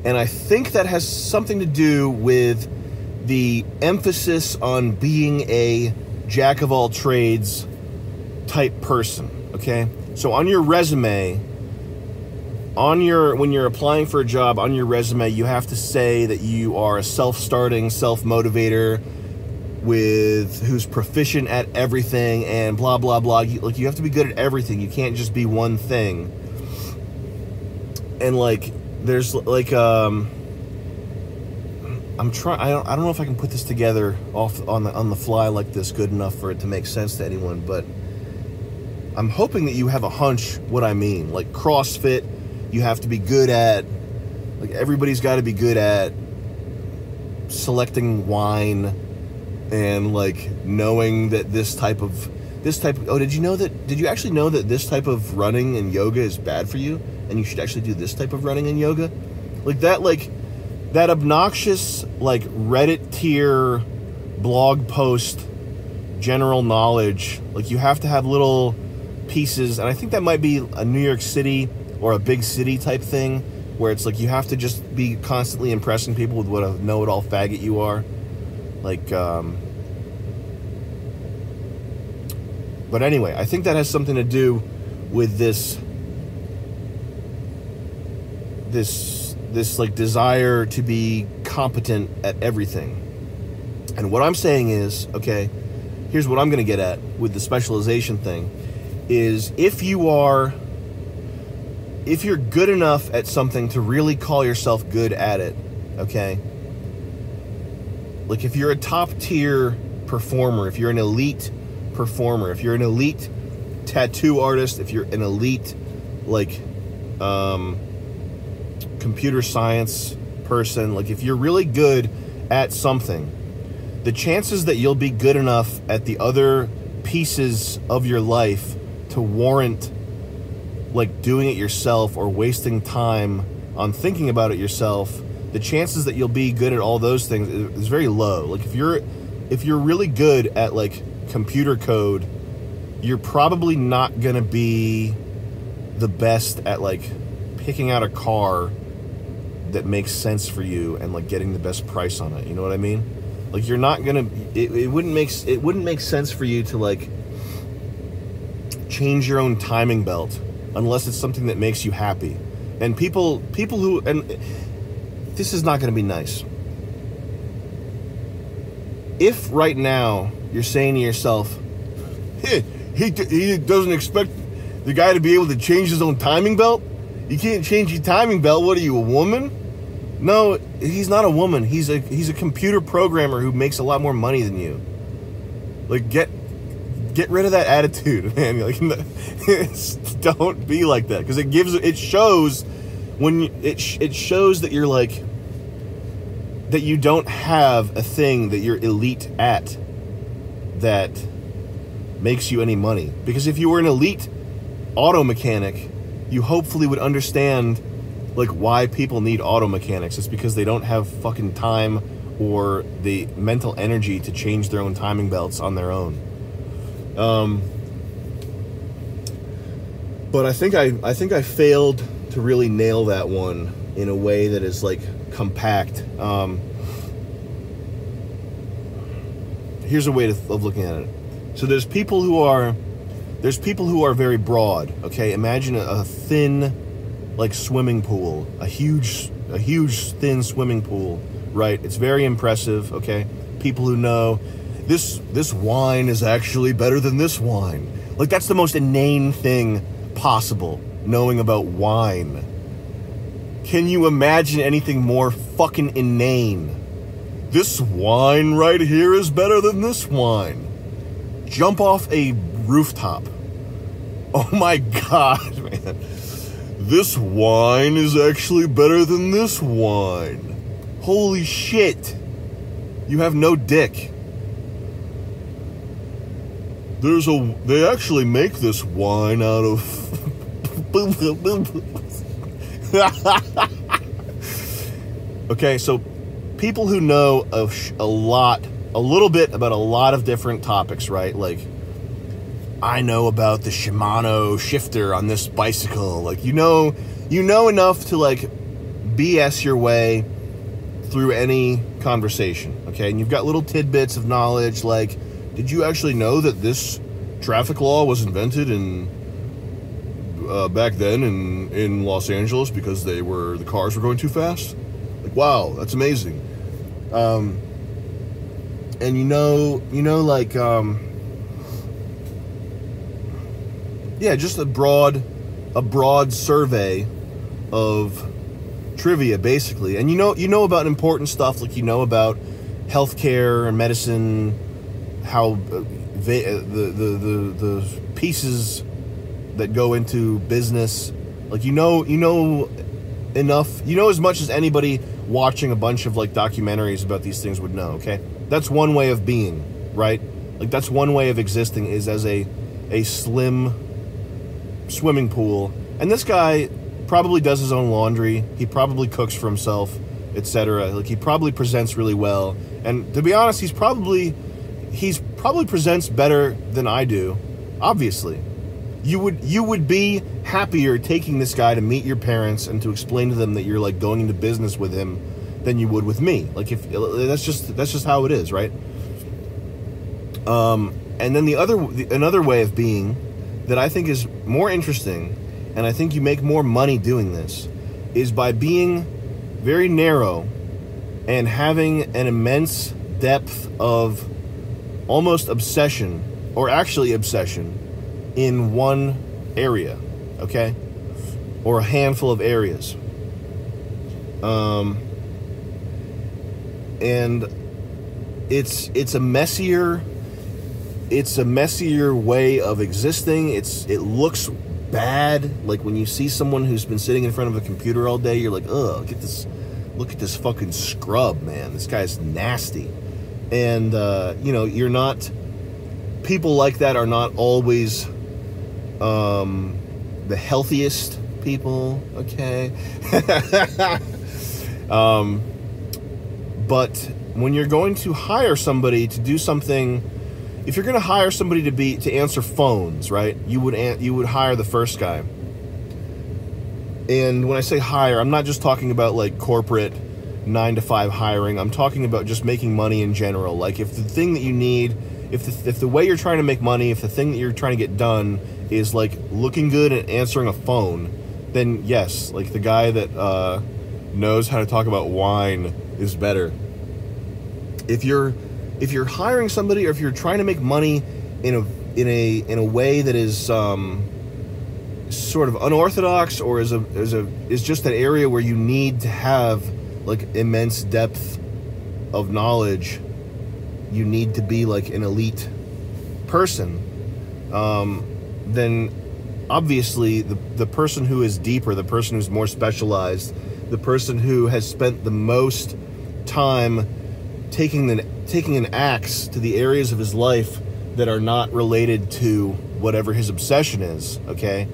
And I think that has something to do with the emphasis on being a jack of all trades type person, okay? So on your resume, when you're applying for a job, on your resume, you have to say that you are a self-starting, self-motivator who's proficient at everything and blah, blah, blah. You have to be good at everything. You can't just be one thing. And, like, there's, like, I don't know if I can put this together on the fly like this good enough for it to make sense to anyone, but I'm hoping that you have a hunch what I mean. Like, CrossFit, you have to be good at, like, everybody's got to be good at selecting wine and, like, knowing that this type of did you actually know that this type of running and yoga is bad for you and you should actually do this type of running and yoga? Like that obnoxious, like, Reddit tier blog post general knowledge. Like, you have to have little pieces, and I think that might be a New York City or a big city type thing, where it's like you have to just be constantly impressing people with what a know-it-all faggot you are. Like, but anyway, I think that has something to do with this like desire to be competent at everything. And what I'm saying is, okay, here's what I'm going to get at with the specialization thing, is if you're good enough at something to really call yourself good at it, okay? Like, if you're a top tier performer, if you're an elite performer, if you're an elite tattoo artist, if you're an elite, like, computer science person, like, if you're really good at something, the chances that you'll be good enough at the other pieces of your life to warrant, like, doing it yourself or wasting time on thinking about it yourself, the chances that you'll be good at all those things is very low. Like, if you're really good at, like, computer code, you're probably not gonna be the best at, like, picking out a car that makes sense for you and, like, getting the best price on it. You know what I mean? Like, you're not gonna. It wouldn't make sense for you to, like, change your own timing belt unless it's something that makes you happy. And people who, and this is not going to be nice. If right now you're saying to yourself, hey, he doesn't expect the guy to be able to change his own timing belt? You can't change your timing belt. What are you, a woman? No, he's not a woman. He's a computer programmer who makes a lot more money than you. Like, get rid of that attitude, man. Like, don't be like that, because it shows that you're, like, that you don't have a thing that you're elite at that makes you any money. Because if you were an elite auto mechanic, you hopefully would understand, like, why people need auto mechanics. It's because they don't have fucking time or the mental energy to change their own timing belts on their own. But I think I failed to really nail that one in a way that is, like, compact. Here's a way of looking at it. So there's people who are very broad. Okay, imagine a thin, like, swimming pool, a huge thin swimming pool, right? It's very impressive. Okay, people who know this wine is actually better than this wine. Like, that's the most inane thing possible, knowing about wine. Can you imagine anything more fucking inane? This wine right here is better than this wine. Jump off a rooftop. Oh my God, man. This wine is actually better than this wine. Holy shit. You have no dick. They actually make this wine out of... Okay, so people who know a little bit about a lot of different topics, right? Like, I know about the Shimano shifter on this bicycle. Like, you know enough to, like, BS your way through any conversation, okay? And you've got little tidbits of knowledge like, did you actually know that this traffic law was invented in back then in Los Angeles because the cars were going too fast? Like, wow, that's amazing. And like, yeah, just a broad survey of trivia, basically. And you know about important stuff, like you know about healthcare and medicine, how the pieces that go into business, like you know enough, you know as much as anybody watching a bunch of like documentaries about these things would know. Okay, that's one way of being, right? Like that's one way of existing, is as a slim swimming pool. And this guy probably does his own laundry, he probably cooks for himself, etc. Like he probably presents really well, and to be honest, he's probably presents better than I do. Obviously, you would be happier taking this guy to meet your parents and to explain to them that you're like going into business with him than you would with me. Like if that's just how it is, right? And then another way of being that I think is more interesting, and I think you make more money doing this, is by being very narrow and having an immense depth of almost obsession, or actually obsession, in one area, okay? Or a handful of areas. And it's a messier way of existing. It looks bad. Like when you see someone who's been sitting in front of a computer all day, you're like, ugh, look at this fucking scrub, man. This guy's nasty. And you're not, people like that are not always the healthiest people, okay? But when you're going to hire somebody to do something, if you're going to hire somebody to answer phones, right? You would hire the first guy. And when I say hire, I'm not just talking about like corporate 9-to-5 hiring. I'm talking about just making money in general. Like if the thing that you need, if the way you're trying to make money, if the thing that you're trying to get done is like looking good and answering a phone, then yes, like the guy that knows how to talk about wine is better. If you're hiring somebody, or if you're trying to make money in a way that is sort of unorthodox, or is just an area where you need to have like immense depth of knowledge, you need to be like an elite person, then obviously the person who is deeper, the person who's more specialized, the person who has spent the most time taking an axe to the areas of his life that are not related to whatever his obsession is, okay?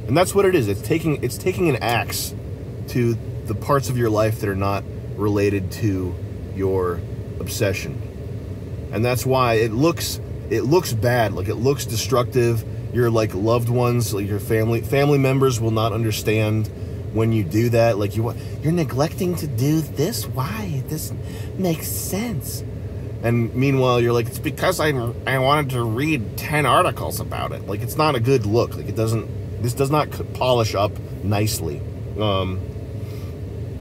And that's what it is. It's taking an axe to the parts of your life that are not related to your obsession. And that's why it looks bad, like it looks destructive. Your like loved ones, like your family members will not understand when you do that. Like you're neglecting to do this. Why? This makes sense. And meanwhile, you're like, it's because I wanted to read 10 articles about it. Like it's not a good look. Like this does not polish up nicely.